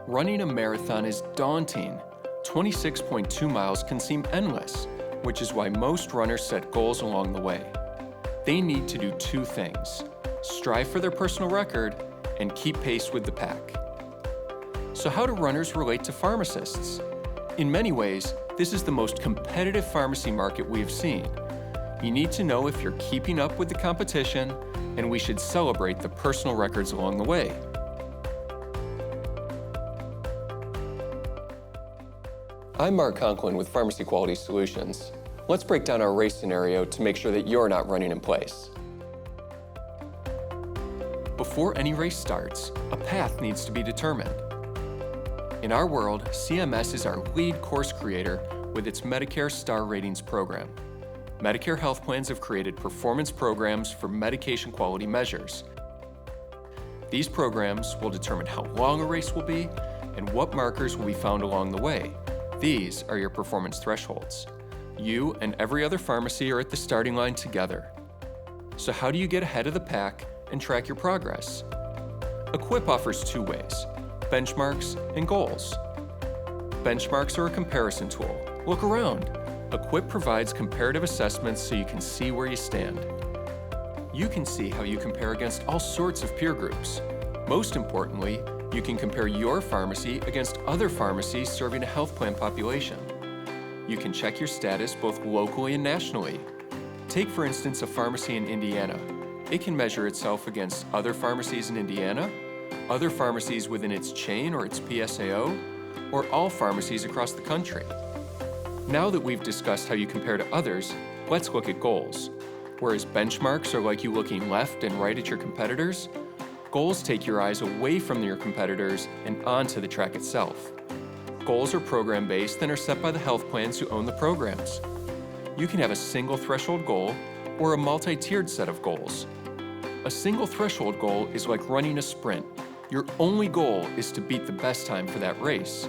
Running a marathon is daunting. 26.2 miles can seem endless, which is why most runners set goals along the way. They need to do two things: strive for their personal record and keep pace with the pack. So how do runners relate to pharmacists? In many ways, this is the most competitive pharmacy market we have seen. You need to know if you're keeping up with the competition, and we should celebrate the personal records along the way. I'm Mark Conklin with Pharmacy Quality Solutions. Let's break down our race scenario to make sure that you're not running in place. Before any race starts, a path needs to be determined. In our world, CMS is our lead course creator with its Medicare Star Ratings program. Medicare health plans have created performance programs for medication quality measures. These programs will determine how long a race will be and what markers will be found along the way. These are your performance thresholds. You and every other pharmacy are at the starting line together. So how do you get ahead of the pack and track your progress? Equip offers two ways: benchmarks and goals. Benchmarks are a comparison tool. Look around. Equip provides comparative assessments so you can see where you stand. You can see how you compare against all sorts of peer groups. Most importantly, you can compare your pharmacy against other pharmacies serving a health plan population. You can check your status both locally and nationally. Take, for instance, a pharmacy in Indiana. It can measure itself against other pharmacies in Indiana, other pharmacies within its chain or its PSAO, or all pharmacies across the country. Now that we've discussed how you compare to others, let's look at goals. Whereas benchmarks are like you looking left and right at your competitors, goals take your eyes away from your competitors and onto the track itself. Goals are program-based and are set by the health plans who own the programs. You can have a single threshold goal or a multi-tiered set of goals. A single threshold goal is like running a sprint. Your only goal is to beat the best time for that race.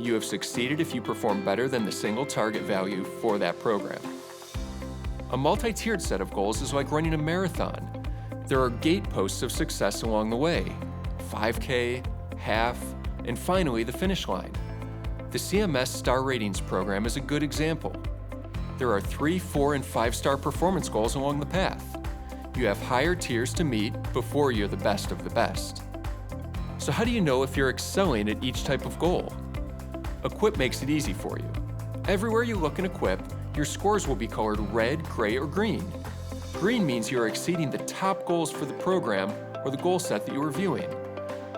You have succeeded if you perform better than the single target value for that program. A multi-tiered set of goals is like running a marathon. There are gate posts of success along the way: 5K, half, and finally the finish line. The CMS Star Ratings program is a good example. There are 3, 4, and 5-star performance goals along the path. You have higher tiers to meet before you're the best of the best. So how do you know if you're excelling at each type of goal? Equip makes it easy for you. Everywhere you look in Equip, your scores will be colored red, gray, or green. Green means you are exceeding the top goals for the program or the goal set that you are viewing.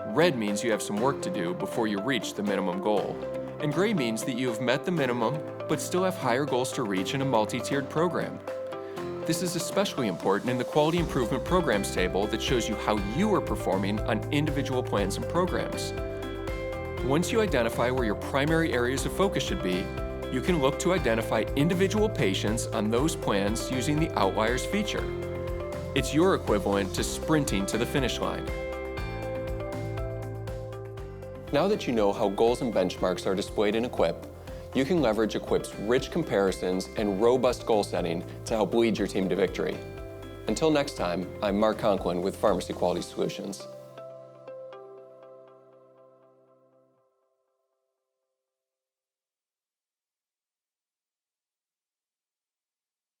Red means you have some work to do before you reach the minimum goal. And gray means that you have met the minimum but still have higher goals to reach in a multi-tiered program. This is especially important in the Quality Improvement Programs table that shows you how you are performing on individual plans and programs. Once you identify where your primary areas of focus should be, you can look to identify individual patients on those plans using the Outliers feature. It's your equivalent to sprinting to the finish line. Now that you know how goals and benchmarks are displayed in Equip, you can leverage Equip's rich comparisons and robust goal setting to help lead your team to victory. Until next time, I'm Mark Conklin with Pharmacy Quality Solutions.